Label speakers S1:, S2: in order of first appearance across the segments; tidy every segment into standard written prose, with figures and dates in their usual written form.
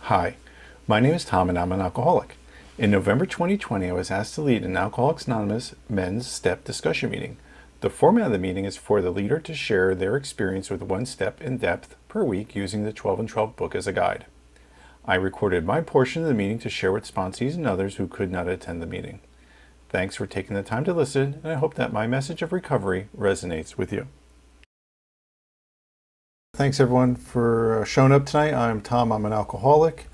S1: Hi, my name is Tom and I'm an alcoholic. In November 2020, I was asked to lead an Alcoholics Anonymous men's step discussion meeting. The format of the meeting is for the leader to share their experience with one step in depth per week using the 12 and 12 book as a guide. I recorded my portion of the meeting to share with sponsees and others who could not attend the meeting. Thanks for taking the time to listen, and I hope that my message of recovery resonates with you. Thanks everyone for showing up tonight. I'm Tom. I'm an alcoholic.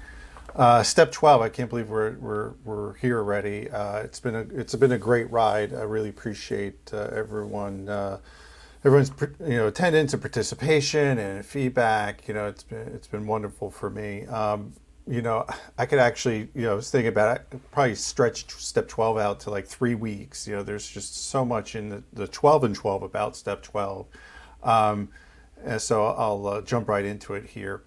S1: Step 12. I can't believe we're here already. It's been a great ride. I really appreciate everyone's attendance and participation and feedback. It's been wonderful for me. I could actually I was thinking about it, probably stretch step 12 out to like 3 weeks. There's just so much in the 12 and 12 about step 12. And so I'll jump right into it here.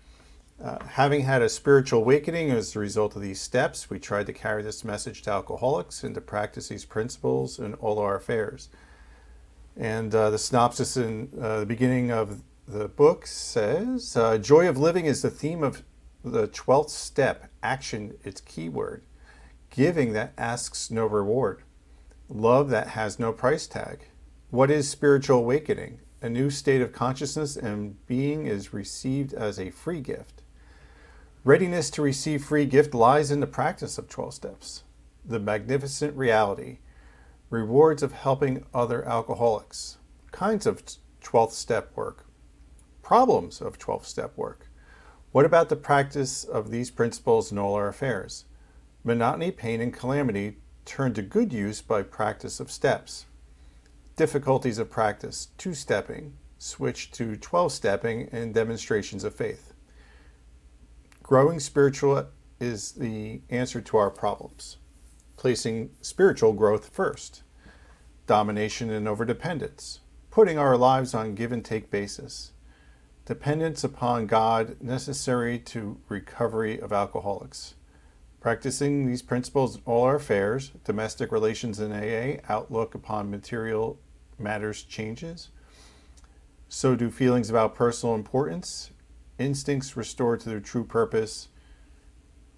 S1: Having had a spiritual awakening as a result of these steps, we tried to carry this message to alcoholics and to practice these principles in all our affairs. And the synopsis in the beginning of the book says, joy of living is the theme of the 12th step. Action, its key word. Giving that asks no reward. Love that has no price tag. What is spiritual awakening? A new state of consciousness and being is received as a free gift. Readiness to receive free gift lies in the practice of 12 steps. The magnificent reality. Rewards of helping other alcoholics. Kinds of 12th step work. Problems of 12th step work. What about the practice of these principles in all our affairs? Monotony, pain, and calamity turn to good use by practice of steps. Difficulties of practice, 2-stepping, switch to 12-stepping, and demonstrations of faith. Growing spiritual is the answer to our problems. Placing spiritual growth first. Domination and overdependence. Putting our lives on give and take basis. Dependence upon God necessary to recovery of alcoholics. Practicing these principles in all our affairs, domestic relations in AA, outlook upon material matters changes. So do feelings about personal importance, instincts restored to their true purpose.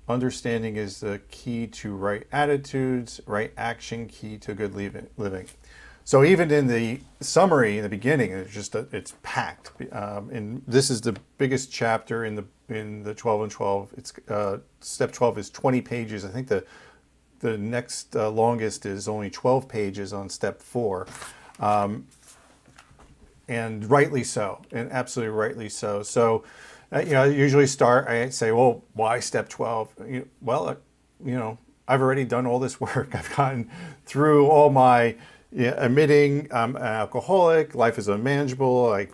S1: Understanding is the key to right attitudes, right action, key to good living. So even in the summary in the beginning, it's packed. And this is the biggest chapter in the 12 and 12. It's step 12 is 20 pages. I think the next longest is only 12 pages on step 4. And rightly so, and absolutely rightly so. So, I usually I say, well, why step 12? I've already done all this work. I've gotten through all my admitting I'm an alcoholic, life is unmanageable. I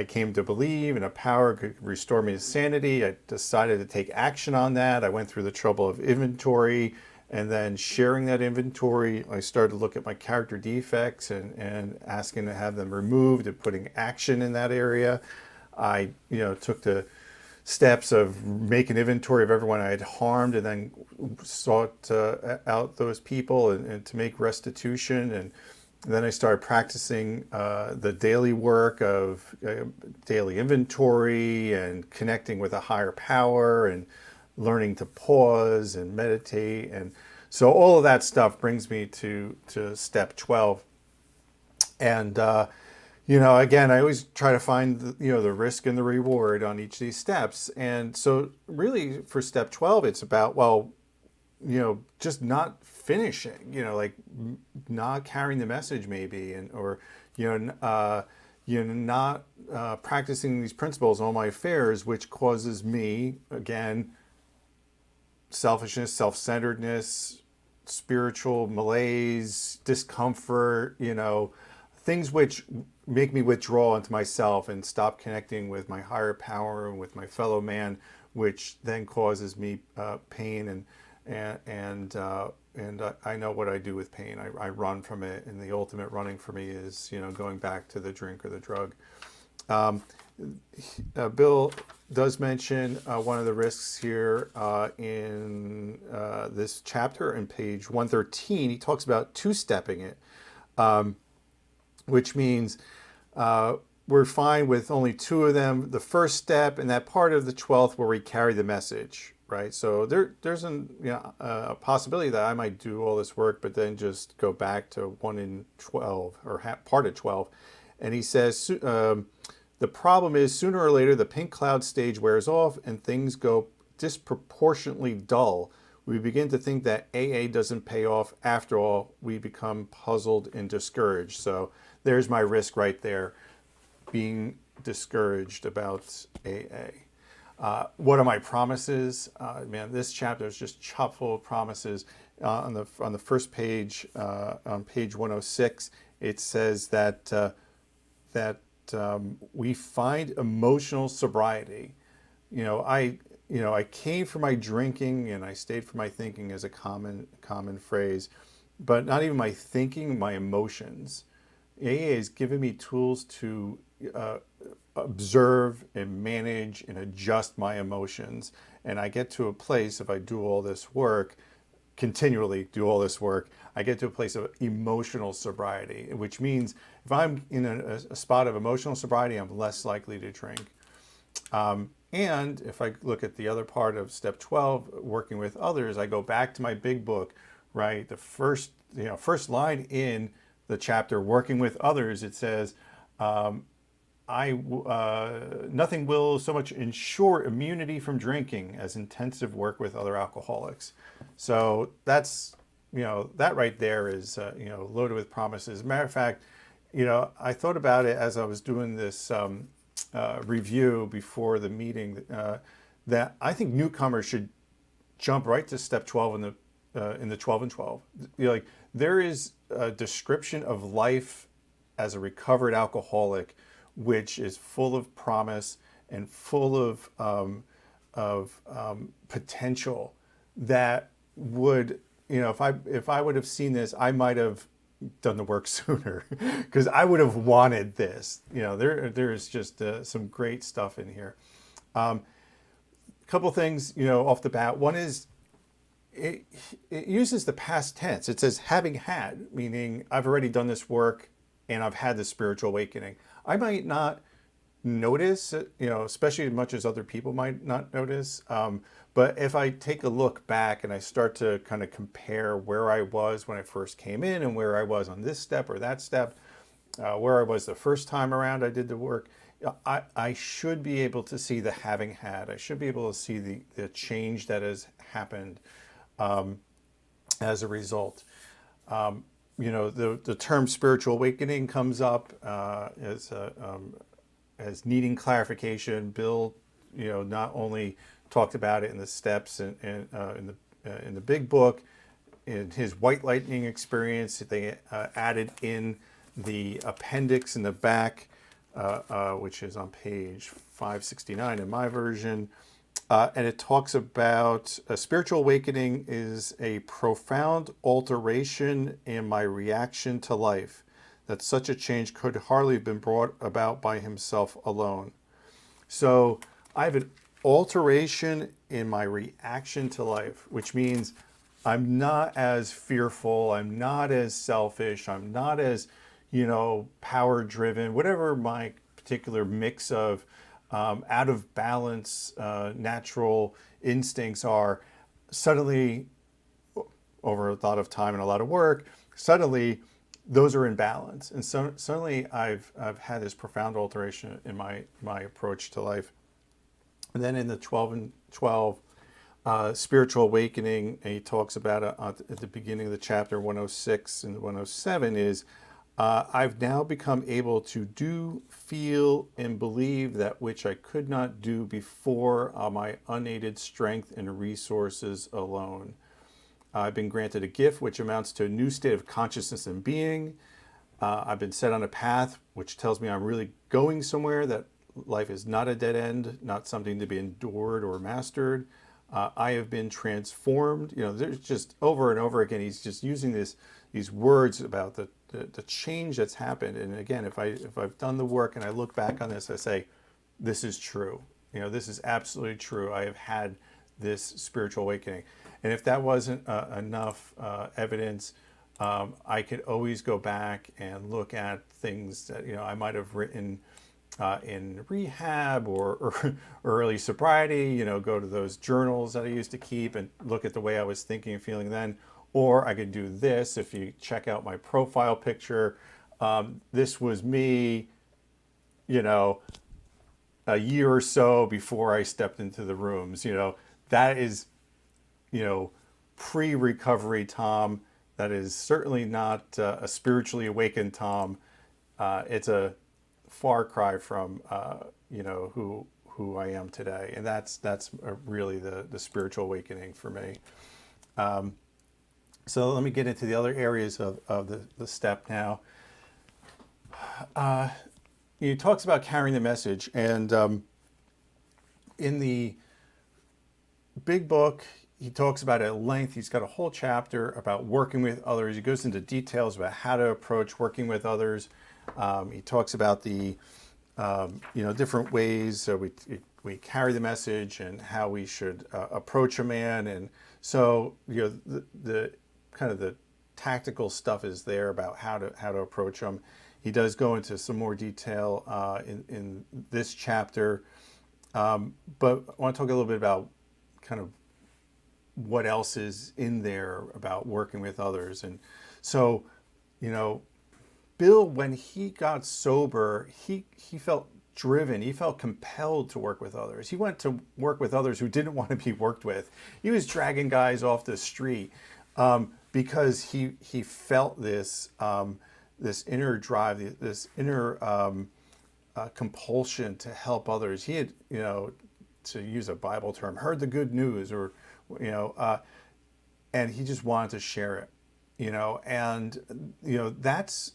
S1: came to believe in a power could restore me to sanity. I decided to take action on that. I went through the trouble of inventory and then sharing that inventory. I started to look at my character defects and asking to have them removed and putting action in that area. I took the steps of making inventory of everyone I had harmed and then sought out those people and to make restitution. And then I started practicing the daily work of daily inventory and connecting with a higher power and learning to pause and meditate. And so all of that stuff brings me to step 12. And again, I always try to find the risk and the reward on each of these steps. And so really for step 12, it's about, just not finishing, not carrying the message maybe, or not practicing these principles in all my affairs, which causes me, again, selfishness, self-centeredness, spiritual malaise, discomfort, things which make me withdraw into myself and stop connecting with my higher power and with my fellow man, which then causes me pain and I know what I do with pain. I run from it, and the ultimate running for me is going back to the drink or the drug. Bill does mention one of the risks here in this chapter in page 113. He talks about 2-stepping it, which means we're fine with only two of them. The first step and that part of the 12th where we carry the message, right? So there's a possibility that I might do all this work, but then just go back to 1 in 12 or part of 12. And he says, the problem is sooner or later the pink cloud stage wears off and things go disproportionately dull. We begin to think that AA doesn't pay off after all. We become puzzled and discouraged. So there's my risk right there, being discouraged about AA. What are my promises? Man, this chapter is just chock full of promises. On the first page, on page 106, it says that we find emotional sobriety. I came for my drinking and I stayed for my thinking, as a common phrase, but not even my thinking, my emotions. AA has given me tools to observe and manage and adjust my emotions. And I get to a place, if I do all this work, continually do all this work, I get to a place of emotional sobriety, which means if I'm in a spot of emotional sobriety, I'm less likely to drink. And if I look at the other part of step 12, working with others, I go back to my big book, right? The first line in the chapter, working with others, it says, nothing will so much ensure immunity from drinking as intensive work with other alcoholics. So that's, that right there is, loaded with promises. As a matter of fact, I thought about it as I was doing this review before the meeting, that I think newcomers should jump right to step 12 in the 12 and 12. There is a description of life as a recovered alcoholic, which is full of promise and full of potential that would, if I would have seen this, I might have done the work sooner, because I would have wanted this. There is just some great stuff in here. A couple things, off the bat. One is it uses the past tense. It says having had, meaning I've already done this work and I've had this spiritual awakening. I might not notice, especially as much as other people might not notice. But if I take a look back and I start to kind of compare where I was when I first came in and where I was on this step or that step, where I was the first time around I did the work, I should be able to see the having had. I should be able to see the change that has happened as a result. The term spiritual awakening comes up as needing clarification. Bill, not only talked about it in the steps and in the big book, in his White Lightning experience, they added in the appendix in the back, which is on page 569 in my version. And it talks about a spiritual awakening is a profound alteration in my reaction to life, that such a change could hardly have been brought about by himself alone. So I have an alteration in my reaction to life, which means I'm not as fearful, I'm not as selfish, I'm not as, power driven, whatever my particular mix of out of balance natural instincts are. Suddenly, over a lot of time and a lot of work, suddenly those are in balance, and so suddenly I've had this profound alteration in my approach to life. And then in the 12 and 12 spiritual awakening, and he talks about it at the beginning of the chapter 106 and 107 is, I've now become able to do, feel, and believe that which I could not do before on my unaided strength and resources alone. I've been granted a gift which amounts to a new state of consciousness and being. I've been set on a path which tells me I'm really going somewhere, that life is not a dead end, not something to be endured or mastered. I have been transformed. There's just over and over again, he's just using these words about the change that's happened. And again, if I've done the work and I look back on this, I say, this is true. This is absolutely true. I have had this spiritual awakening. And if that wasn't enough evidence, I could always go back and look at things that I might have written in rehab or early sobriety, go to those journals that I used to keep and look at the way I was thinking and feeling then. Or I could do this. If you check out my profile picture, this was me, you know, a year or so before I stepped into the rooms. That is, you know, pre-recovery Tom. That is certainly not a spiritually awakened Tom. It's a far cry from who I am today, and that's really the spiritual awakening for me. So let me get into the other areas of the step now. He talks about carrying the message, and in the big book, he talks about it at length. He's got a whole chapter about working with others. He goes into details about how to approach working with others. He talks about the different ways we carry the message and how we should approach a man. And so the kind of the tactical stuff is there about how to approach them. He does go into some more detail in this chapter, but I want to talk a little bit about kind of what else is in there about working with others. And so, Bill, when he got sober, he felt driven. He felt compelled to work with others. He went to work with others who didn't want to be worked with. He was dragging guys off the street because he felt this this inner drive, this inner compulsion to help others. He had, to use a Bible term, heard the good news, or and he just wanted to share it. And that's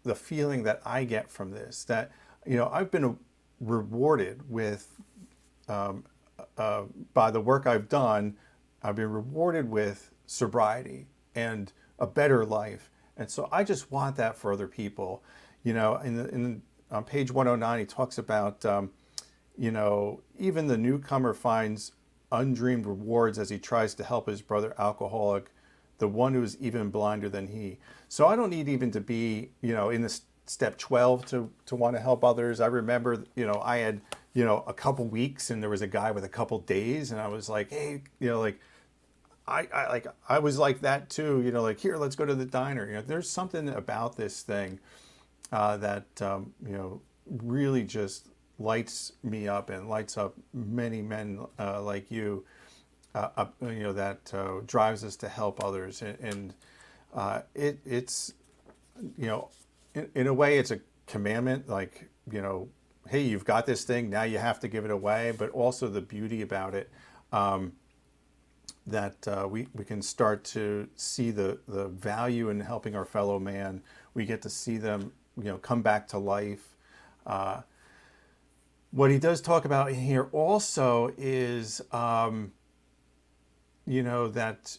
S1: the feeling that I get from this, that, I've been rewarded with, by the work I've done, I've been rewarded with sobriety and a better life. And so I just want that for other people. On page 109, he talks about, even the newcomer finds undreamed rewards as he tries to help his brother alcoholic, the one who is even blinder than he. So I don't need even to be, in the step 12 to want to help others. I remember, I had, a couple weeks and there was a guy with a couple days, and I was like, hey, I was like that too, here, let's go to the diner. There's something about this thing that, really just lights me up and lights up many men like you, that drives us to help others. And it's, in a way, it's a commandment, like, hey, you've got this thing, now you have to give it away. But also the beauty about it, that we can start to see the value in helping our fellow man. We get to see them, come back to life. What he does talk about here also is, that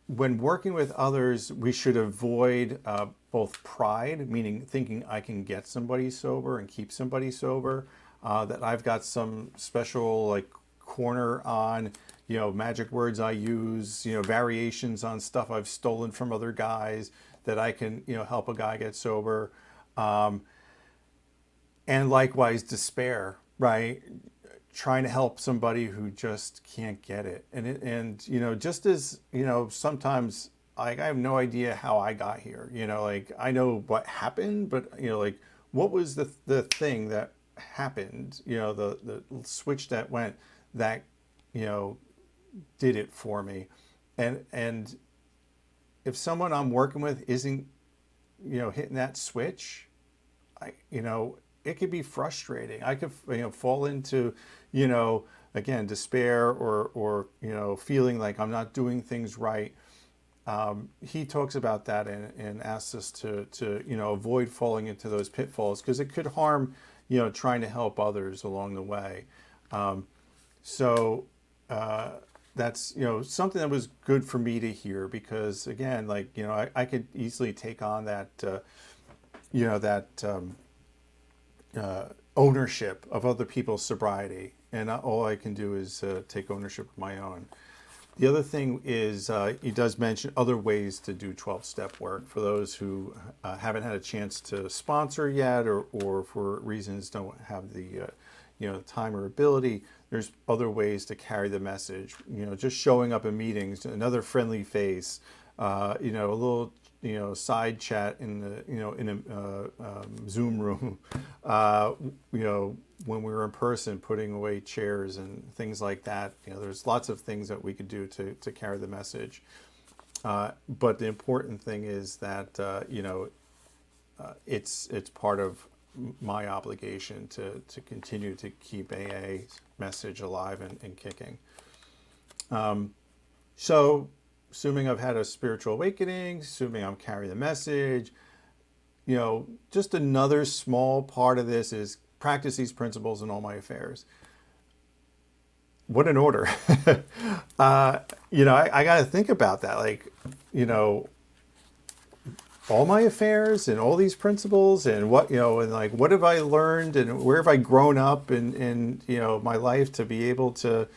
S1: when working with others, we should avoid both pride, meaning thinking I can get somebody sober and keep somebody sober, that I've got some special corner on, magic words I use, variations on stuff I've stolen from other guys that I can, help a guy get sober. And likewise, despair, right? Trying to help somebody who just can't get it. And just as, sometimes I have no idea how I got here, I know what happened, but, what was the thing that happened, the switch that went, that, did it for me. And if someone I'm working with isn't, hitting that switch, it could be frustrating. I could, fall into, again, despair or feeling like I'm not doing things right. He talks about that and asks us to avoid falling into those pitfalls, because it could harm, trying to help others along the way. So that's, something that was good for me to hear, because again, I could easily take on that, ownership of other people's sobriety, and all I can do is take ownership of my own. The other thing is he does mention other ways to do 12-step work for those who haven't had a chance to sponsor yet, or for reasons don't have the time or ability. There's other ways to carry the message. Just showing up in meetings, another friendly face, a little side chat in the in a Zoom room, when we were in person, putting away chairs and things like that. There's lots of things that we could do to carry the message. But the important thing is that it's part of my obligation to continue to keep AA's message alive and kicking. So, assuming I've had a spiritual awakening, assuming I'm carrying the message, just another small part of this is practice these principles in all my affairs. What an order. I got to think about that. All my affairs and all these principles and what have I learned and where have I grown up in my life to be able to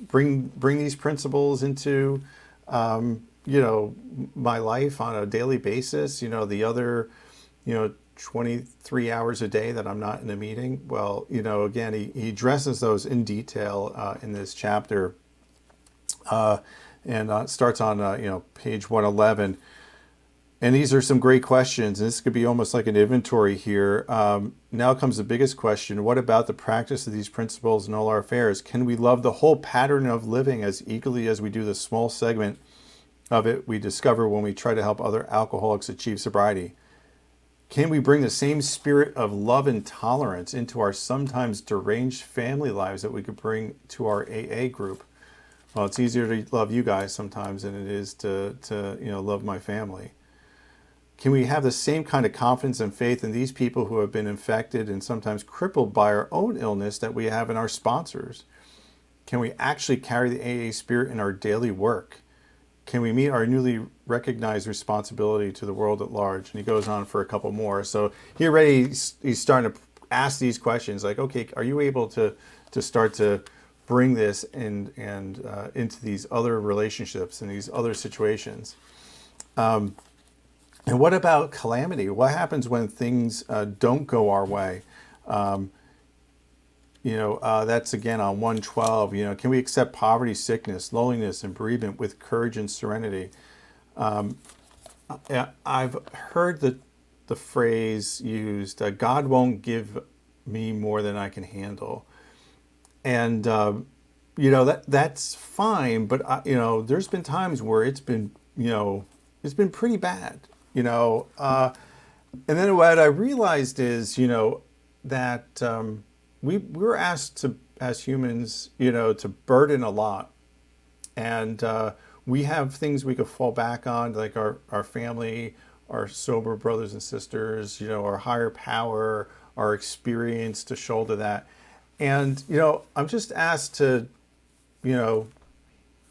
S1: bring these principles into my life on a daily basis. The other 23 hours a day that I'm not in a meeting. Well, again, he addresses those in detail in this chapter, and it starts on page 111. And these are some great questions. And this could be almost like an inventory here. Now comes the biggest question. What about the practice of these principles in all our affairs? Can we love the whole pattern of living as eagerly as we do the small segment of it we discover when we try to help other alcoholics achieve sobriety? Can we bring the same spirit of love and tolerance into our sometimes deranged family lives that we could bring to our AA group? Well, it's easier to love you guys sometimes than it is to love my family. Can we have the same kind of confidence and faith in these people who have been infected and sometimes crippled by our own illness that we have in our sponsors? Can we actually carry the AA spirit in our daily work? Can we meet our newly recognized responsibility to the world at large? And he goes on for a couple more. So he already, he's starting to ask these questions like, okay, are you able to start to bring this and into these other relationships and these other situations? And what about calamity? What happens when things don't go our way? That's again on 112. Can we accept poverty, sickness, loneliness, and bereavement with courage and serenity? I've heard the phrase used, God won't give me more than I can handle. And, that's fine. But, there's been times where it's been pretty bad. And then what I realized is, that we were asked to, as humans, to burden a lot. And we have things we could fall back on, like our family, our sober brothers and sisters, our higher power, our experience to shoulder that. And, I'm just asked to,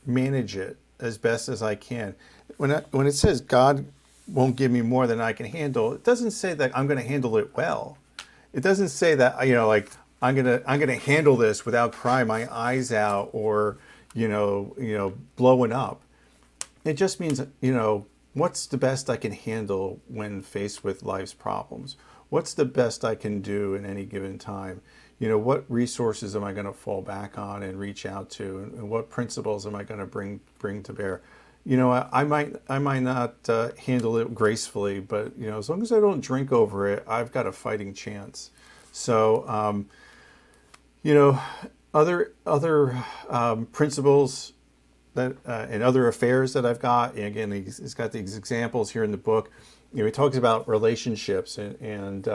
S1: manage it as best as I can. When it says God won't give me more than I can handle, it doesn't say that I'm going to handle it well. It doesn't say that, I'm gonna handle this without crying my eyes out or blowing up. It just means what's the best I can handle when faced with life's problems. What's the best I can do in any given time? What resources am I going to fall back on and reach out to, and what principles am I going to bring to bear? I might not handle it gracefully, but as long as I don't drink over it, I've got a fighting chance. So, other principles that and other affairs that I've got. And again, he's got these examples here in the book. He talks about relationships and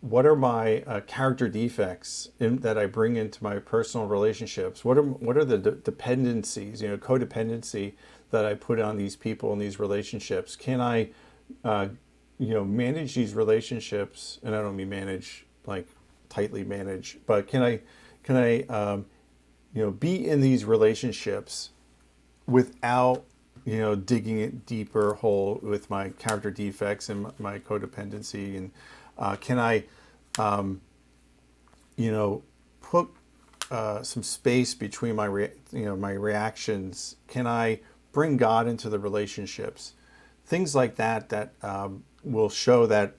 S1: what are my character defects that I bring into my personal relationships? What are the dependencies, codependency that I put on these people in these relationships? Can I, manage these relationships? And I don't mean manage like tightly manage, but can I, be in these relationships without, digging it deeper hole with my character defects and my codependency? And can I, put some space between my reactions? Can I bring God into the relationships? Things like that will show that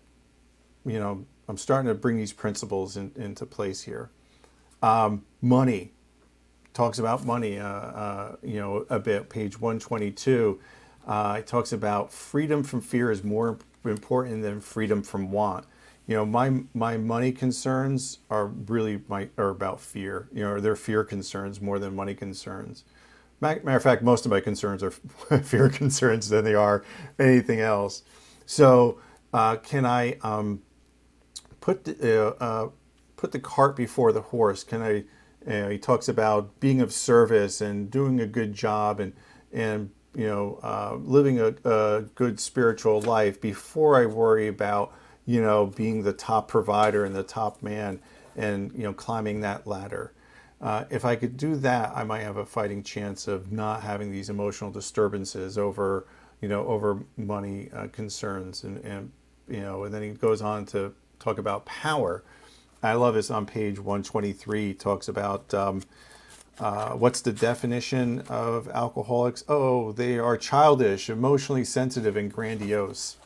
S1: I'm starting to bring these principles into place here. Money, talks about money, a bit. Page 122, it talks about freedom from fear is more important than freedom from want. My money concerns are really are about fear. They're fear concerns more than money concerns. Matter of fact, most of my concerns are fear concerns than they are anything else. So, can I put the cart before the horse? Can I? He talks about being of service and doing a good job and living a good spiritual life before I worry about being the top provider and the top man and climbing that ladder. If I could do that, I might have a fighting chance of not having these emotional disturbances over money concerns and then he goes on to talk about power. I love this on page 123. He talks about what's the definition of alcoholics? Oh, they are childish, emotionally sensitive, and grandiose.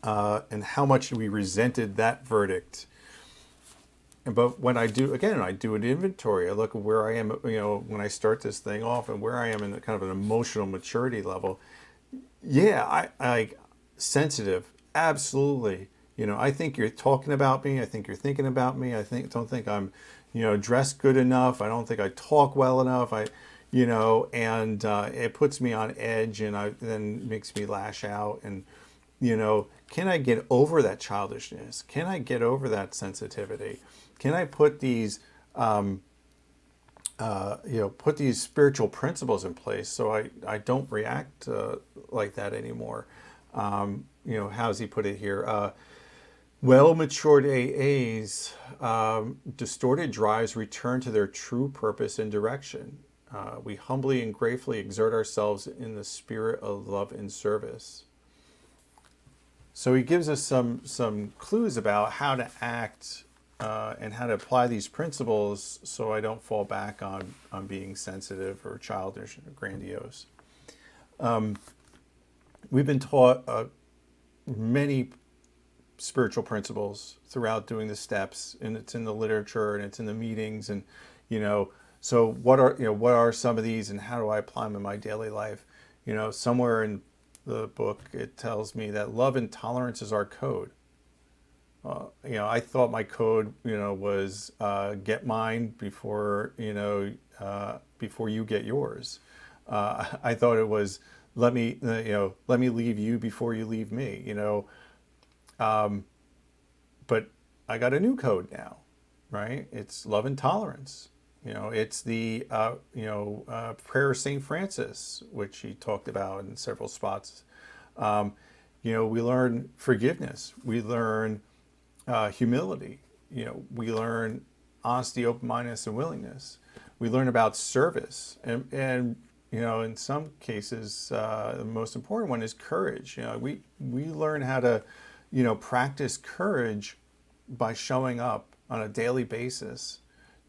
S1: And how much we resented that verdict. But when I do an inventory. I look at where I am, when I start this thing off and where I am in kind of an emotional maturity level. Yeah, I sensitive, absolutely. I think you're talking about me. I think you're thinking about me. Don't think I'm, dressed good enough. I don't think I talk well enough. And it puts me on edge, and then makes me lash out. And can I get over that childishness? Can I get over that sensitivity? Can I put these, put these spiritual principles in place so I don't react like that anymore? How's he put it here? Well-matured AAs, distorted drives return to their true purpose and direction. We humbly and gratefully exert ourselves in the spirit of love and service. So he gives us some clues about how to act and how to apply these principles so I don't fall back on being sensitive or childish or grandiose. We've been taught many spiritual principles throughout doing the steps, and it's in the literature and it's in the meetings, and so what are some of these and how do I apply them in my daily life? Somewhere in the book it tells me that love and tolerance is our code. I thought my code was get mine before before you get yours. I thought it was let me leave you before you leave me. But I got a new code now, right? It's love and tolerance. It's the prayer of St. Francis, which he talked about in several spots. We learn forgiveness. We learn humility. We learn honesty, open-mindedness, and willingness. We learn about service, and in some cases, the most important one is courage. We learn how to practice courage by showing up on a daily basis,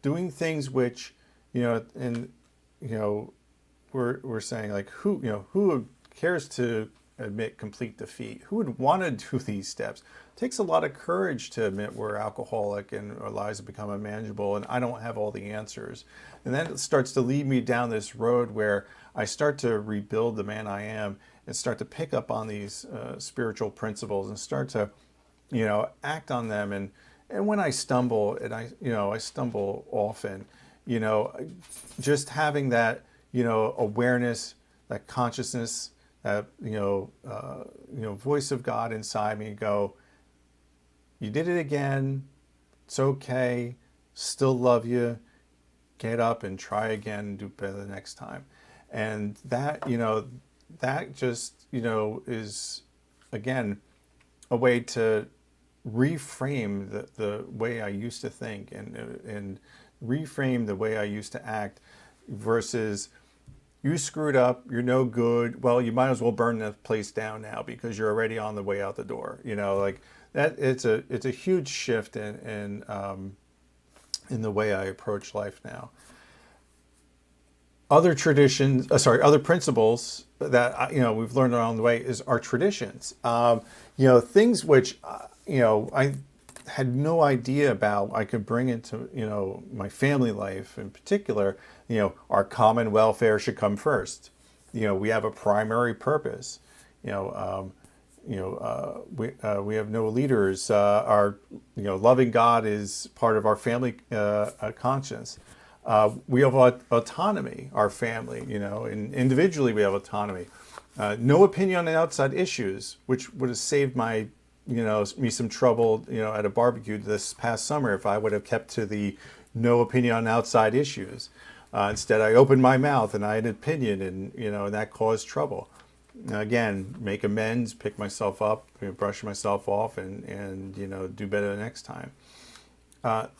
S1: doing things which, we're saying like who cares to admit complete defeat? Who would want to do these steps? It takes a lot of courage to admit we're alcoholic and our lives have become unmanageable and I don't have all the answers. And then it starts to lead me down this road where I start to rebuild the man I am and start to pick up on these spiritual principles and start to, act on them. And when I stumble, and I stumble often, just having that, awareness, that consciousness, that, voice of God inside me go, you did it again. It's okay. Still love you. Get up and try again and do better the next time. And that, that just, is, again, a way to reframe the way I used to think and reframe the way I used to act versus you screwed up, you're no good. Well, you might as well burn the place down now because you're already on the way out the door. Like that, it's a huge shift in in the way I approach life now. Other traditions, other principles that we've learned along the way is our traditions. Things which I had no idea about. I could bring into my family life in particular. Our common welfare should come first. We have a primary purpose. We have no leaders. Our loving God is part of our family conscience. We have autonomy, our family, and individually we have autonomy. No opinion on outside issues, which would have saved me some trouble, at a barbecue this past summer if I would have kept to the no opinion on outside issues. Instead, I opened my mouth and I had an opinion, and that caused trouble. Again, make amends, pick myself up, brush myself off, and do better the next time.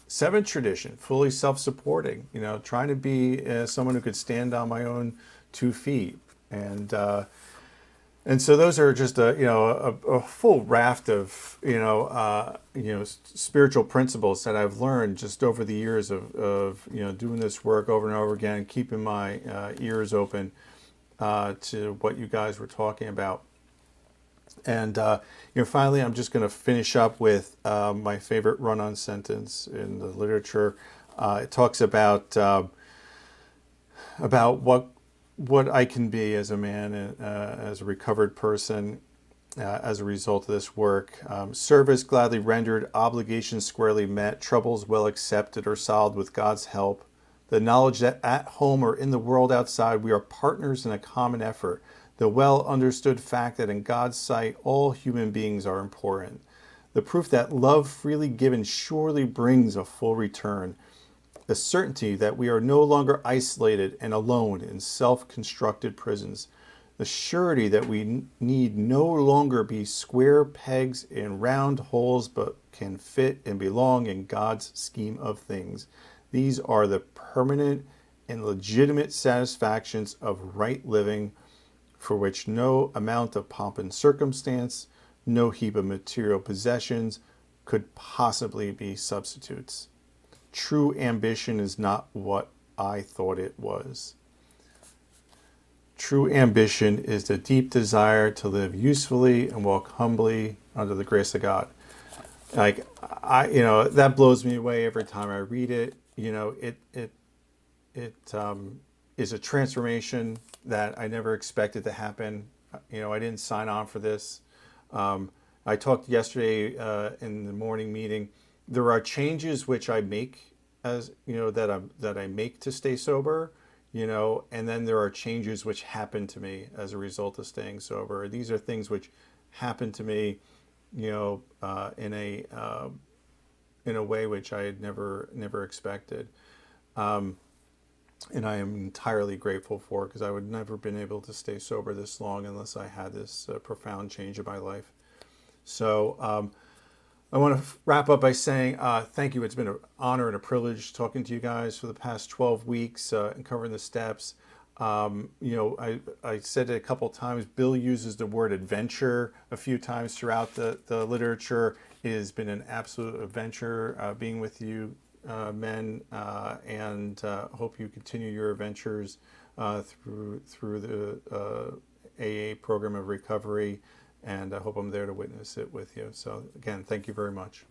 S1: Seventh tradition, fully self-supporting, trying to be someone who could stand on my own 2 feet. And so those are just a full raft of, spiritual principles that I've learned just over the years of doing this work over and over again, keeping my ears open to what you guys were talking about. And finally, I'm just going to finish up with my favorite run-on sentence in the literature. It talks about what I can be as a man, as a recovered person, as a result of this work. Service gladly rendered, obligations squarely met, troubles well accepted or solved with God's help. The knowledge that at home or in the world outside, we are partners in a common effort. The well understood fact that in God's sight, all human beings are important. The proof that love freely given surely brings a full return. The certainty that we are no longer isolated and alone in self-constructed prisons. The surety that we need no longer be square pegs in round holes, but can fit and belong in God's scheme of things. These are the permanent and legitimate satisfactions of right living, for which no amount of pomp and circumstance, no heap of material possessions could possibly be substitutes. True ambition is not what I thought it was. True ambition is the deep desire to live usefully and walk humbly under the grace of God. That blows me away every time I read it. It is a transformation that I never expected to happen. I didn't sign on for this. I talked yesterday in the morning meeting. There are changes which I make that I make to stay sober, and then there are changes which happen to me as a result of staying sober. These are things which happen to me, in a way which I had never expected. And I am entirely grateful for it, because I would never been able to stay sober this long unless I had this profound change in my life. So I want to wrap up by saying thank you. It's been an honor and a privilege talking to you guys for the past 12 weeks and covering the steps. I said it a couple of times. Bill uses the word adventure a few times throughout the literature. It has been an absolute adventure being with you men, and hope you continue your adventures through the AA program of recovery, and I hope I'm there to witness it with you. So again, thank you very much.